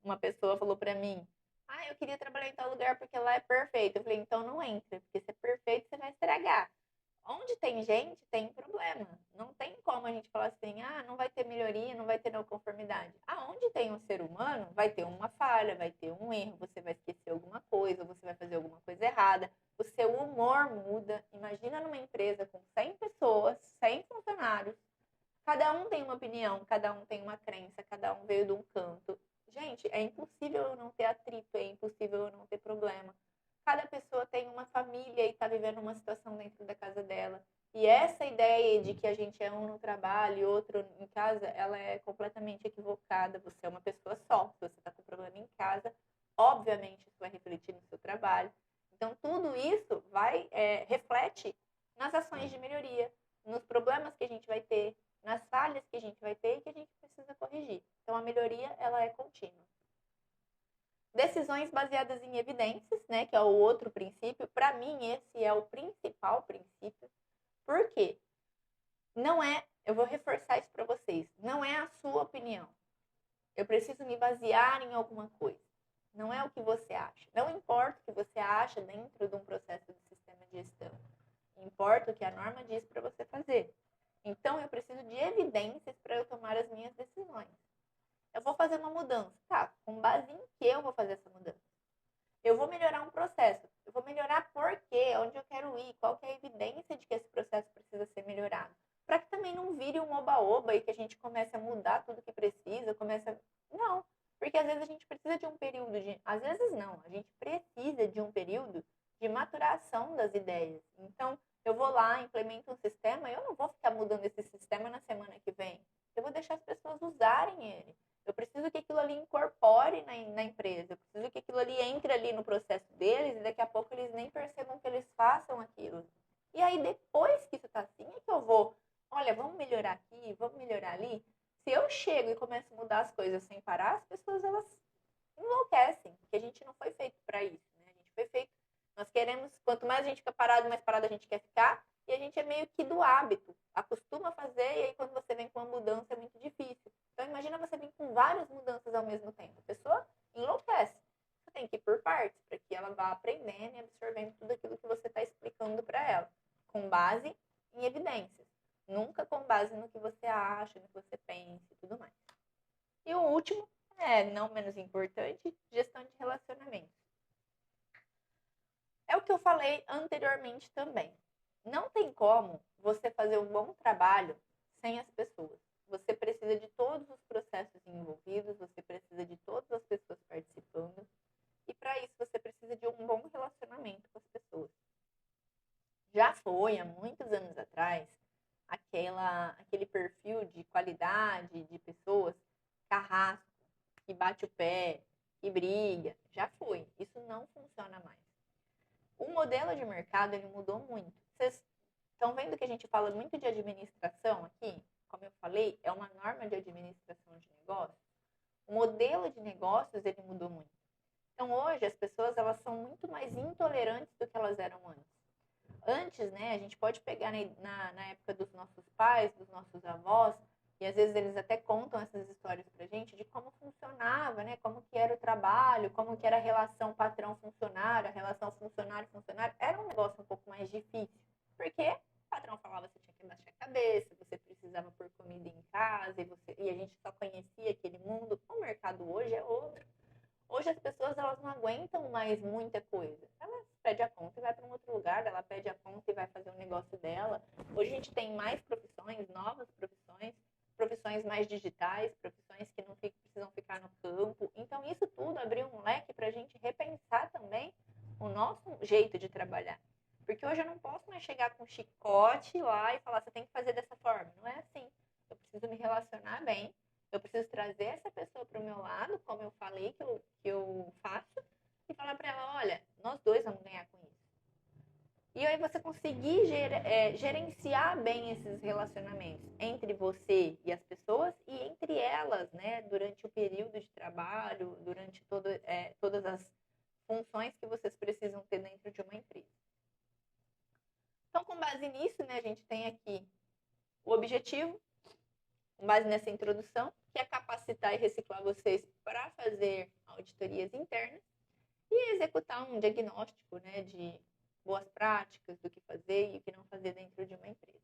uma pessoa falou para mim, eu queria trabalhar em tal lugar porque lá é perfeito. Eu falei, então não entra, porque se é perfeito, você vai estragar. Onde tem gente, tem problema. Não tem como a gente falar assim, não vai ter melhoria, não vai ter não conformidade. Aonde tem um ser humano, vai ter uma falha, vai ter um erro, você vai esquecer alguma coisa, você vai fazer alguma coisa errada. O seu humor muda. Imagina numa empresa com 100 pessoas, 100 funcionários. Cada um tem uma opinião, cada um tem uma crença, cada um veio de um canto. Gente, é impossível eu não ter atrito, é impossível eu não ter problema. Cada pessoa tem uma família e está vivendo uma situação dentro da casa dela. E essa ideia de que a gente é um no trabalho e outro em casa, ela é completamente equivocada. Você é uma pessoa só. Se você está com problema em casa, obviamente isso vai refletir no seu trabalho. Então, tudo isso reflete nas ações de melhoria, nos problemas que a gente vai ter, nas falhas que a gente vai ter e que a gente precisa corrigir. Então, a melhoria, ela é contínua. Decisões baseadas em evidências, né, que é o outro princípio. Para mim, esse é o principal princípio. Por quê? Eu vou reforçar isso para vocês, não é a sua opinião. Eu preciso me basear em alguma coisa. Não é o que você acha. Não importa o que você acha dentro de um processo de sistema de gestão. Importa o que a norma diz para você fazer. Então, eu preciso de evidências para eu tomar as minhas decisões. Eu vou fazer uma mudança. Tá, com base em que eu vou fazer essa mudança? Eu vou melhorar um processo. Eu vou melhorar por quê? Onde eu quero ir? Qual que é a evidência de que esse processo precisa ser melhorado? Para que também não vire um oba-oba e que a gente comece a mudar tudo que precisa, Não, porque às vezes a gente precisa de um período de... Às vezes não, a gente precisa precisa de um período de maturação das ideias. Então, eu vou lá, implemento um sistema, eu não vou ficar mudando esse sistema na semana que vem. Eu vou deixar as pessoas usarem ele. Eu preciso que aquilo ali incorpore na empresa. Eu preciso que aquilo ali entre ali no processo deles e daqui a pouco eles nem percebam que eles façam aquilo. E aí, depois que isso está assim, é que eu vou, olha, vamos melhorar aqui, vamos melhorar ali. Se eu chego e começo a mudar as coisas sem parar, as pessoas, elas enlouquecem, porque a gente não foi feito para isso, né? A gente foi feito, nós queremos, quanto mais a gente fica parado, mais parado a gente quer ficar, e a gente é meio que do hábito, acostuma a fazer, e aí quando você vem com uma mudança é muito difícil. Então imagina você vir com várias mudanças ao mesmo tempo, a pessoa enlouquece. Você tem que ir por partes, para que ela vá aprendendo e absorvendo tudo aquilo que você está explicando para ela, com base em evidências, nunca com base no que você acha, no que você pensa e tudo mais. E o último, não menos importante, gestão de relacionamentos. É o que eu falei anteriormente também. Não tem como você fazer um bom trabalho sem as pessoas. Você precisa de todos os processos envolvidos, você precisa de todas as pessoas participando. E para isso você precisa de um bom relacionamento com as pessoas. Já foi, há muitos anos atrás, aquele perfil de qualidade de pessoas carrasco, que bate o pé, que briga. Já foi. Isso não funciona mais. O modelo de mercado, ele mudou muito. Vocês estão vendo que a gente fala muito de administração aqui? Como eu falei, é uma norma de administração de negócios. O modelo de negócios, ele mudou muito. Então, hoje, as pessoas, elas são muito mais intolerantes do que elas eram antes. Antes, né, a gente pode pegar na época dos nossos pais, dos nossos avós, e às vezes eles até contam essas histórias pra gente de como funcionava, né? Como que era o trabalho, como que era a relação patrão-funcionário, a relação funcionário-funcionário. Era um negócio um pouco mais difícil, porque o patrão falava que você tinha que baixar a cabeça, você precisava pôr comida em casa, e a gente só conhecia aquele mundo. O mercado hoje é outro. Hoje as pessoas, elas não aguentam mais muita coisa. Ela pede a conta e vai para um outro lugar, ela pede a conta e vai fazer o negócio dela. Hoje a gente tem mais profissões, novas profissões, profissões mais digitais, profissões que não precisam ficar no campo. Então isso tudo abriu um leque para a gente repensar também o nosso jeito de trabalhar. Porque hoje eu não posso mais chegar com um chicote lá e falar, você tem que fazer dessa forma. Não é assim. Eu preciso me relacionar bem. Eu preciso trazer essa pessoa para o meu lado, como eu falei que eu faço, e falar para ela, olha, nós dois vamos ganhar com isso. E aí você conseguir gerenciar bem esses relacionamentos entre você e as pessoas e entre elas, né, durante o período de trabalho, durante todas as funções que vocês precisam ter dentro de uma empresa. Então, com base nisso, né, a gente tem aqui o objetivo, com base nessa introdução, que é capacitar e reciclar vocês para fazer auditorias internas e executar um diagnóstico, né, de boas práticas, do que fazer e o que não fazer dentro de uma empresa.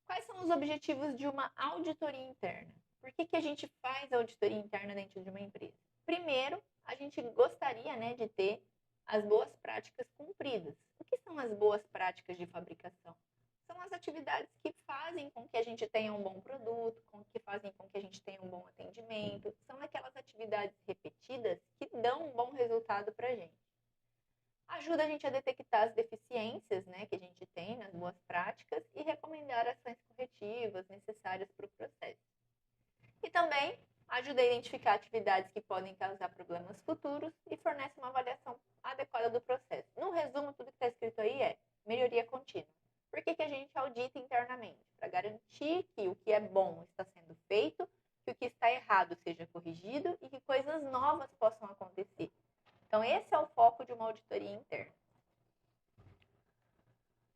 Quais são os objetivos de uma auditoria interna? Por que a gente faz auditoria interna dentro de uma empresa? Primeiro, a gente gostaria, né, de ter as boas práticas cumpridas. O que são as boas práticas de fabricação? São as atividades que fazem com que a gente tenha um bom produto, que fazem com que a gente tenha um bom atendimento. São aquelas atividades repetidas que dão um bom resultado para a gente. Ajuda a gente a detectar as deficiências, né, que a gente tem nas boas práticas e recomendar ações corretivas necessárias para o processo. E também ajuda a identificar atividades que podem causar problemas futuros e fornece uma avaliação adequada do processo. No resumo, tudo que está escrito aí é melhoria contínua. Por que a gente audita internamente? Para garantir que o que é bom está sendo feito, que o que está errado seja corrigido e que coisas novas possam acontecer. Então, esse é o foco de uma auditoria interna.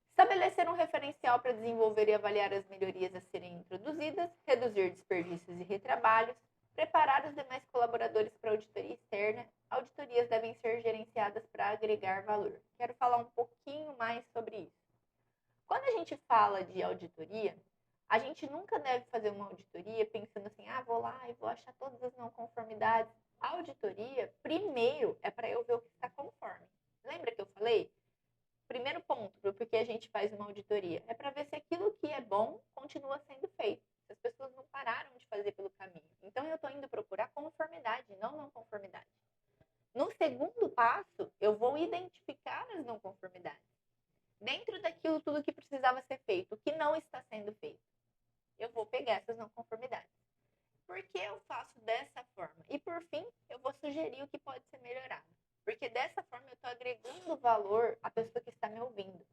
Estabelecer um referencial para desenvolver e avaliar as melhorias a serem introduzidas, reduzir desperdícios e retrabalhos, preparar os demais colaboradores para a auditoria externa. Auditorias devem ser gerenciadas para agregar valor. Quero falar um pouquinho mais sobre isso. Quando a gente fala de auditoria, a gente nunca deve fazer uma auditoria pensando assim, vou lá e vou achar todas as não conformidades. A auditoria, primeiro, é para eu ver o que está conforme. Lembra que eu falei? Primeiro ponto, porque a gente faz uma auditoria, é para ver se aquilo que é bom continua sendo feito. Se as pessoas não pararam de fazer pelo caminho. Então, eu estou indo procurar conformidade, não conformidade. segundo passo, eu vou identificar as não conformidades. Dentro daquilo tudo que precisava ser feito, o que não está sendo feito, eu vou pegar essas não conformidades. Por que eu faço dessa forma? E por fim, eu vou sugerir o que pode ser melhorado. Porque dessa forma eu estou agregando valor à pessoa que está me ouvindo.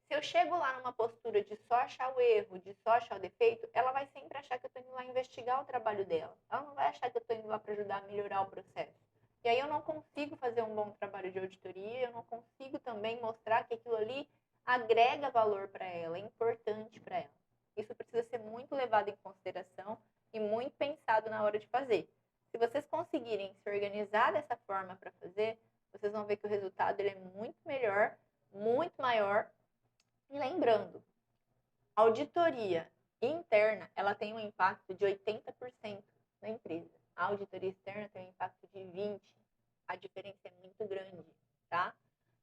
Se eu chego lá numa postura de só achar o erro, de só achar o defeito, ela vai sempre achar que eu estou indo lá investigar o trabalho dela. Ela não vai achar que eu estou indo lá para ajudar a melhorar o processo. E aí eu não consigo fazer um bom trabalho de auditoria, eu não consigo também mostrar que aquilo ali agrega valor para ela, é importante para ela. Isso precisa ser muito levado em consideração e muito pensado na hora de fazer. Se vocês conseguirem se organizar dessa forma para fazer, vocês vão ver que o resultado ele é muito melhor, muito maior. E lembrando, a auditoria interna ela tem um impacto de 80% na empresa. A auditoria externa tem um impacto de 20%. A diferença é muito grande, tá?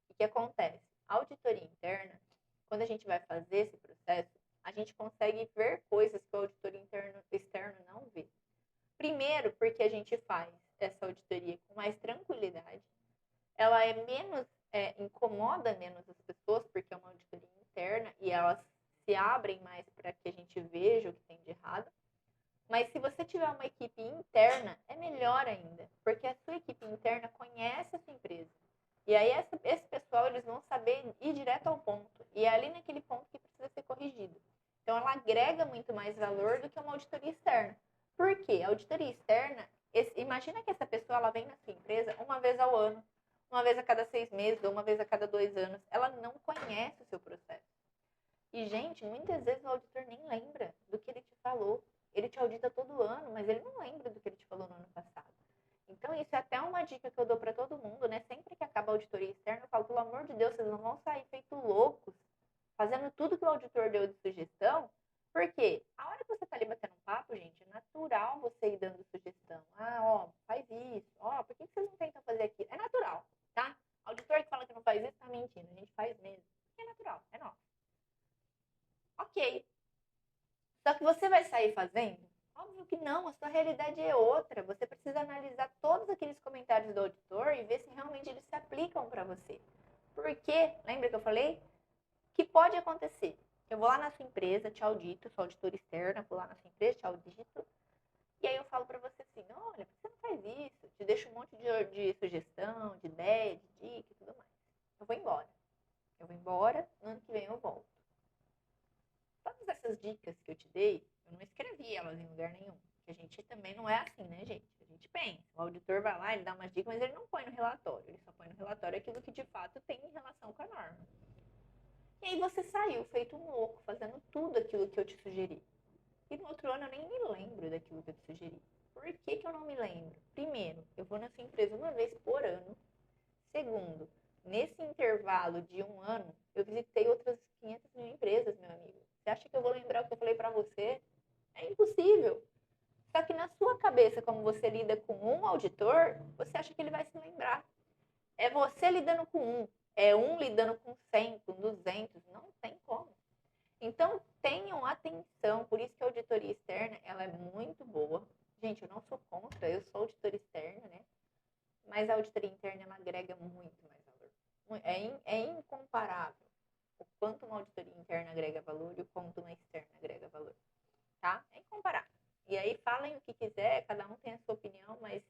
O que acontece? A auditoria interna, quando a gente vai fazer esse processo, a gente consegue ver coisas que o auditor externo não vê. Primeiro, porque a gente faz essa auditoria com mais tranquilidade, ela é menos, incomoda menos as pessoas, porque é uma auditoria interna e elas se abrem mais para que a gente veja o que tem de errado. Mas se você tiver uma equipe interna, é melhor ainda, porque a sua equipe interna conhece a sua empresa. E aí esse pessoal, eles vão saber ir direto ao ponto. E é ali naquele ponto que precisa ser corrigido. Então, ela agrega muito mais valor do que uma auditoria externa. Por quê? A auditoria externa, imagina que essa pessoa ela vem na sua empresa uma vez ao ano, uma vez a cada 6 meses, ou uma vez a cada 2 anos. Ela não conhece o seu processo. E, gente, muitas vezes o auditor nem lembra do que ele te falou. Ele te audita todo ano, mas ele não lembra do que ele te falou no ano passado. Então, isso é até uma dica que eu dou para todo mundo, né? Sempre que acaba a auditoria externa, eu falo, pelo amor de Deus, vocês não vão sair feito loucos, fazendo tudo que o auditor deu de sugestão. Por quê? A hora que você tá ali batendo um papo, gente, é natural você ir dando sugestão. Ah, ó, faz isso. Ó, por que vocês não tentam fazer aquilo? É natural, tá? Auditor que fala que não faz isso, tá mentindo. A gente faz mesmo. É natural, é nosso. Ok. Só que você vai sair fazendo? Óbvio que não, a sua realidade é outra. Você precisa analisar todos aqueles comentários do auditor e ver se realmente eles se aplicam para você. Porque, lembra que eu falei? Que pode acontecer. Eu vou lá na sua empresa, te audito, sou auditora externa, vou lá na sua empresa, te audito. E aí eu falo para você assim, olha, por que você não faz isso? Te deixo um monte de sugestão, de ideia, de dica e tudo mais. Eu vou embora. No ano que vem eu volto. Todas essas dicas que eu te dei, eu não escrevi elas em lugar nenhum. Porque a gente também não é assim, né, gente? A gente pensa. O auditor vai lá, ele dá umas dicas, mas ele não põe no relatório. Ele só põe no relatório aquilo que de fato tem em relação com a norma. E aí você saiu feito um louco, fazendo tudo aquilo que eu te sugeri. E no outro ano eu nem me lembro daquilo que eu te sugeri. Por que eu não me lembro? Primeiro, eu vou na sua empresa uma vez por ano. Segundo, nesse intervalo de um ano, eu visitei outras 500 mil empresas, meu amigo. Você acha que eu vou lembrar o que eu falei para você? É impossível. Só que na sua cabeça, como você lida com um auditor, você acha que ele vai se lembrar. É você lidando com um. É um lidando com 100, com 200. Não tem como. Então, tenham atenção. Por isso que a auditoria externa, ela é muito boa. Gente, eu não sou contra. Eu sou auditora externa, né? Mas a auditoria interna, ela agrega muito mais valor. É incomparável o quanto uma auditoria interna agrega valor e o quanto uma externa agrega valor. Tá? É incomparável. E aí, falem o que quiser, cada um tem a sua opinião, mas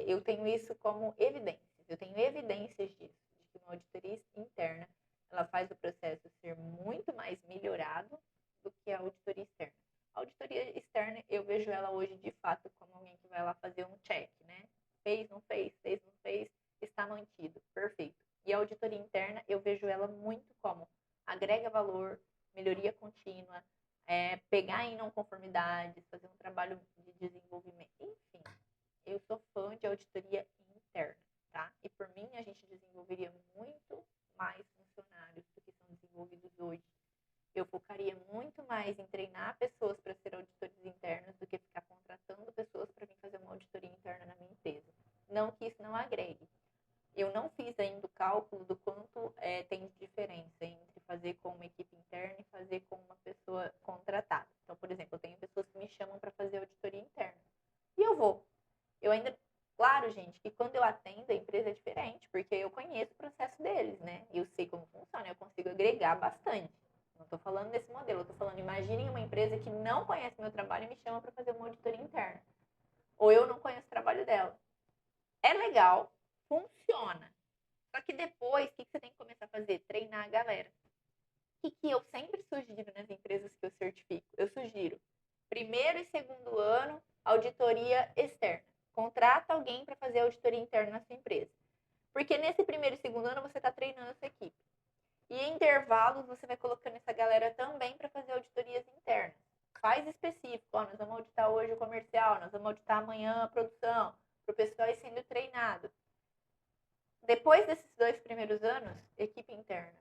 eu tenho isso como evidências. Eu tenho evidências disso, de que uma auditoria interna ela faz o processo ser muito mais melhorado do que a auditoria externa. A auditoria externa, eu vejo ela hoje, de fato, como alguém que vai lá fazer um check, né? Fez, não fez, está mantido, perfeito. E a auditoria interna, eu vejo ela muito como agrega valor, melhoria contínua, pegar em não conformidades, fazer um trabalho de desenvolvimento, enfim. Eu sou fã de auditoria interna, tá? E por mim, a gente desenvolveria muito mais funcionários do que são desenvolvidos hoje. Eu focaria muito mais em treinar pessoas para ser auditores internos do que ficar contratando pessoas para vir fazer uma auditoria interna na minha empresa. Não que isso não agregue. Eu não fiz ainda o cálculo do quanto tem de diferença entre fazer com uma equipe interna e fazer com uma pessoa contratada. Então, por exemplo, eu tenho pessoas que me chamam para fazer auditoria interna. E eu vou. Eu ainda, Claro, gente, que quando eu atendo a empresa é diferente, porque eu conheço o processo deles, né? Eu sei como funciona, eu consigo agregar bastante. Não estou falando desse modelo, eu estou falando, imaginem uma empresa que não conhece meu trabalho e me chama para fazer uma auditoria interna. Ou eu não conheço o trabalho dela. É legal, funciona. Só que depois, o que você tem que começar a fazer? Treinar a galera. O que eu sempre sugiro nas empresas que eu certifico? Eu sugiro, primeiro e segundo ano, auditoria externa. Contrata alguém para fazer auditoria interna na sua empresa. Porque nesse primeiro e segundo ano você está treinando a sua equipe. E em intervalos você vai colocando essa galera também para fazer auditorias internas. Faz específico, ó, nós vamos auditar hoje o comercial, nós vamos auditar amanhã a produção, para o pessoal ir sendo treinado. Depois desses 2 primeiros anos, equipe interna.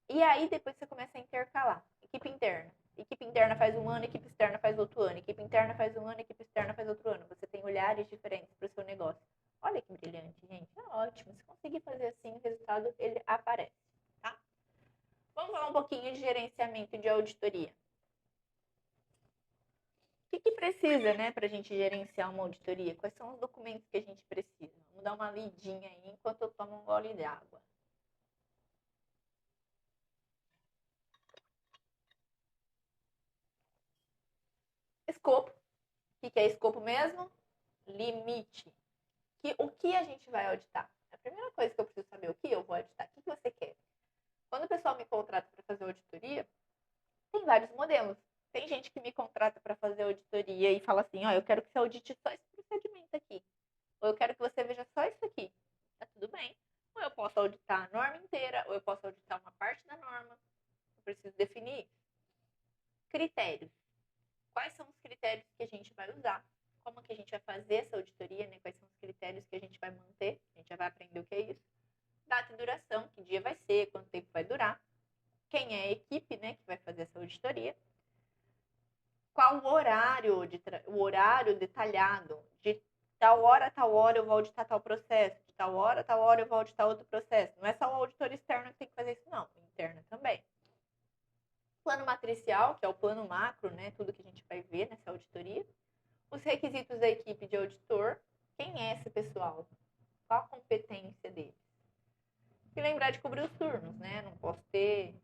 E aí depois você começa a intercalar. Equipe interna. Equipe interna faz um ano, equipe externa faz outro ano. Equipe interna faz um ano, equipe externa faz outro ano. Você tem olhares diferentes para o seu negócio. Olha que brilhante, gente. É ótimo. Se conseguir fazer assim, o resultado ele aparece, tá? Vamos falar um pouquinho de gerenciamento e de auditoria. O que precisa, né, para a gente gerenciar uma auditoria? Quais são os documentos que a gente precisa? Vamos dar uma lidinha aí enquanto eu tomo um gole de água. Escopo. O que é escopo mesmo? Limite. O que a gente vai auditar? A primeira coisa que eu preciso saber, o que eu vou auditar? O que você quer? Quando o pessoal me contrata para fazer auditoria, tem vários modelos. Tem gente que me contrata para fazer auditoria e fala assim, ó, eu quero que você audite só esse procedimento aqui. Ou eu quero que você veja só isso aqui. Tá tudo bem. Ou eu posso auditar a norma inteira, ou eu posso auditar uma parte da norma. Eu preciso definir critérios. Quais são os critérios que a gente vai usar? Como que a gente vai fazer essa auditoria, né? Quais são os critérios que a gente vai manter? A gente já vai aprender o que é isso. Data e duração, que dia vai ser, quanto tempo vai durar. Quem é a equipe, né, que vai fazer essa auditoria. Qual o horário, o horário detalhado. De tal hora a tal hora eu vou auditar tal processo. De tal hora a tal hora eu vou auditar outro processo. Não é só o auditor externo que tem que fazer isso, não. Interno também. Plano matricial, que é o plano macro, né? Tudo que a gente vai ver nessa auditoria. Os requisitos da equipe de auditor. Quem é esse pessoal? Qual a competência deles? E lembrar de cobrir os turnos, né? Não posso ter...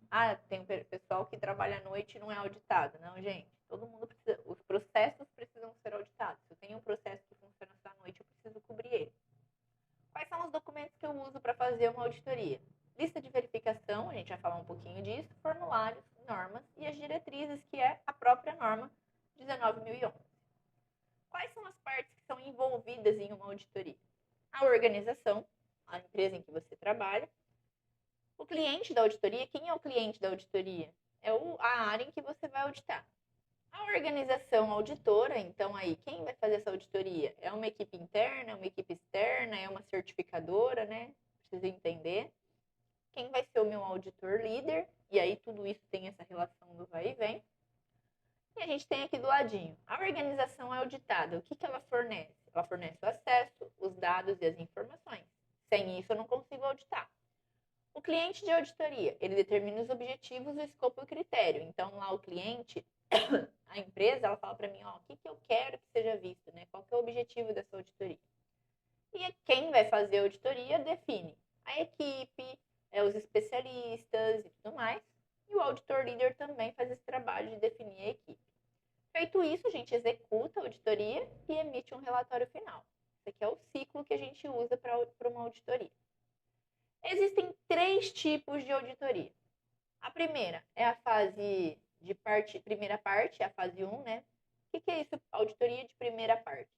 tem um pessoal que trabalha à noite e não é auditado. Não, gente. Todo mundo precisa... Os processos precisam ser auditados. Se eu tenho um processo que funciona só à noite, eu preciso cobrir ele. Quais são os documentos que eu uso para fazer uma auditoria? Lista de verificação, a gente vai falar um pouquinho disso. Formulários, normas e as diretrizes, que é a própria norma 19.011. Quais são as partes que são envolvidas em uma auditoria? A organização, a empresa em que você trabalha. O cliente da auditoria, quem é o cliente da auditoria? É a área em que você vai auditar. A organização auditora, então aí, quem vai fazer essa auditoria? É uma equipe interna, é uma equipe externa, é uma certificadora, né? Preciso entender. Quem vai ser o meu auditor líder? E aí tudo isso tem essa relação do vai e vem. E a gente tem aqui do ladinho, a organização é auditada. O que ela fornece? Ela fornece o acesso, os dados e as informações. Sem isso, eu não consigo auditar. O cliente de auditoria, ele determina os objetivos, o escopo e o critério. Então, lá o cliente, a empresa, ela fala para mim, ó, o que eu quero que seja visto, né? Qual que é o objetivo dessa auditoria? E quem vai fazer a auditoria define a equipe, os especialistas e tudo mais. E o auditor líder também faz esse trabalho de definir a equipe. Feito isso, a gente executa a auditoria e emite um relatório final. Esse aqui é o ciclo que a gente usa para uma auditoria. Existem 3 tipos de auditoria. A primeira é a fase de primeira parte, a fase 1, né? O que é isso? Auditoria de primeira parte.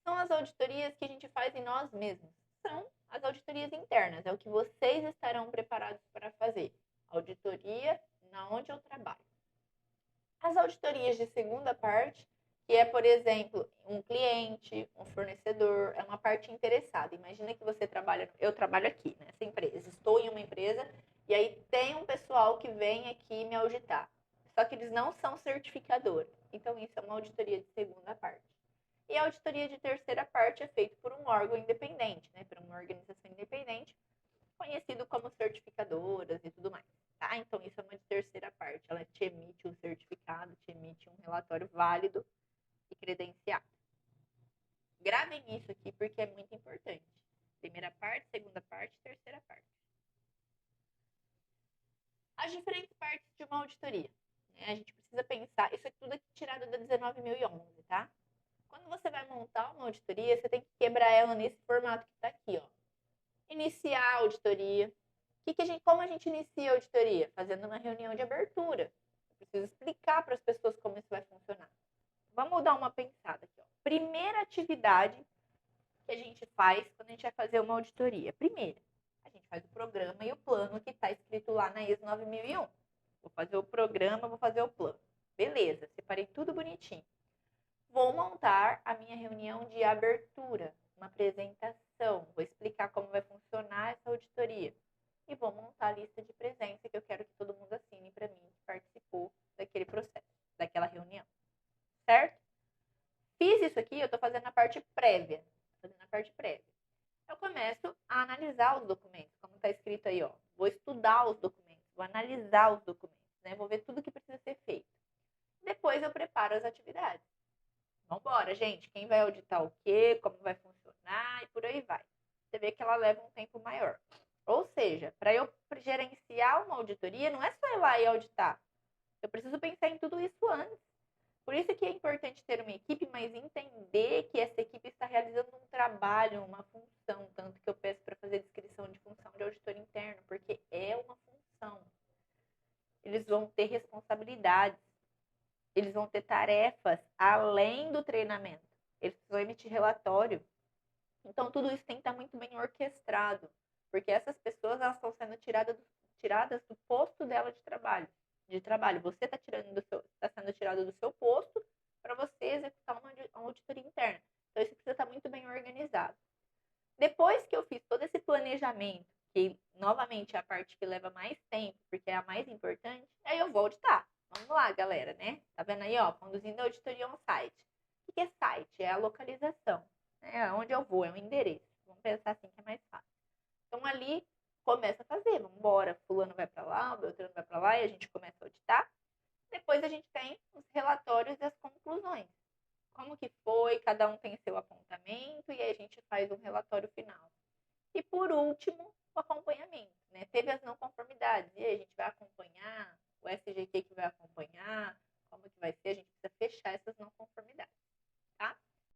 São as auditorias que a gente faz em nós mesmos. São as auditorias internas, é o que vocês estarão preparados para fazer. Auditoria na onde eu trabalho. As auditorias de segunda parte, que é, por exemplo, um cliente, um fornecedor, é uma parte interessada. Imagina que você trabalha, eu trabalho aqui nessa empresa, estou em uma empresa e aí tem um pessoal que vem aqui me auditar. Só que eles não são certificadores. Então isso é uma auditoria de segunda parte. E a auditoria de terceira parte é feita por um órgão independente, né, por uma organização independente, conhecido como certificadoras e tudo mais. Tá? Então, isso é uma de terceira parte. Ela te emite um certificado, te emite um relatório válido e credenciado. Gravem isso aqui porque é muito importante. Primeira parte, segunda parte, terceira parte. As diferentes partes de uma auditoria. Né? A gente precisa pensar, isso é tudo aqui tirado da 19.011, tá? Quando você vai montar uma auditoria, você tem que quebrar ela nesse formato que está aqui, ó. Iniciar a auditoria. Como a gente inicia a auditoria? Fazendo uma reunião de abertura. Eu preciso explicar para as pessoas como isso vai funcionar. Vamos dar uma pensada aqui, ó. Primeira atividade que a gente faz quando a gente vai fazer uma auditoria. Primeira, a gente faz o programa e o plano que está escrito lá na ISO 9001. Vou fazer o programa, vou fazer o plano. Beleza, separei tudo bonitinho. Vou montar a minha reunião de abertura, uma apresentação. Vou explicar como vai funcionar essa auditoria. E vou montar a lista de presença que eu quero que todo mundo assine para mim que participou daquele processo, daquela reunião. Certo? Fiz isso aqui, eu estou fazendo a parte prévia. Eu começo a analisar os documentos, como está escrito aí, ó. Vou estudar os documentos, vou analisar os documentos, né? Vou ver tudo que precisa ser feito. Depois eu preparo as atividades. Vamos embora, gente. Quem vai auditar o quê, como vai funcionar e por aí vai. Você vê que ela leva um tempo maior. Ou seja, para eu gerenciar uma auditoria, não é só ir lá e auditar. Eu preciso pensar em tudo isso antes. Por isso que é importante ter uma equipe, mas entender que essa equipe está realizando um trabalho, uma função. Tanto que eu peço para fazer descrição de função de auditor interno, porque é uma função. Eles vão ter responsabilidades. Eles vão ter tarefas além do treinamento. Eles precisam emitir relatório. Então, tudo isso tem que estar muito bem orquestrado, porque essas pessoas elas estão sendo tiradas do posto dela de trabalho. Você está sendo tirado do seu posto para você executar uma auditoria interna. Então, isso precisa estar muito bem organizado. Depois que eu fiz todo esse planejamento, que novamente é a parte que leva mais tempo, porque é a mais importante, aí eu vou auditar. Vamos lá, galera, né? Tá vendo aí, ó? Conduzindo a auditoria on-site. O que é site? É a localização. É onde eu vou, é o endereço. Vamos pensar assim que é mais fácil. Então, ali, começa a fazer. Vamos embora. Fulano vai para lá, o Beltrano vai para lá e a gente começa a auditar. Depois a gente tem os relatórios e as conclusões. Como que foi, cada um tem seu apontamento e aí a gente faz um relatório final. E por último, o acompanhamento. Né? Teve as não conformidades, e aí a gente vai acompanhar, o SGQ que vai acompanhar, como que vai ser, a gente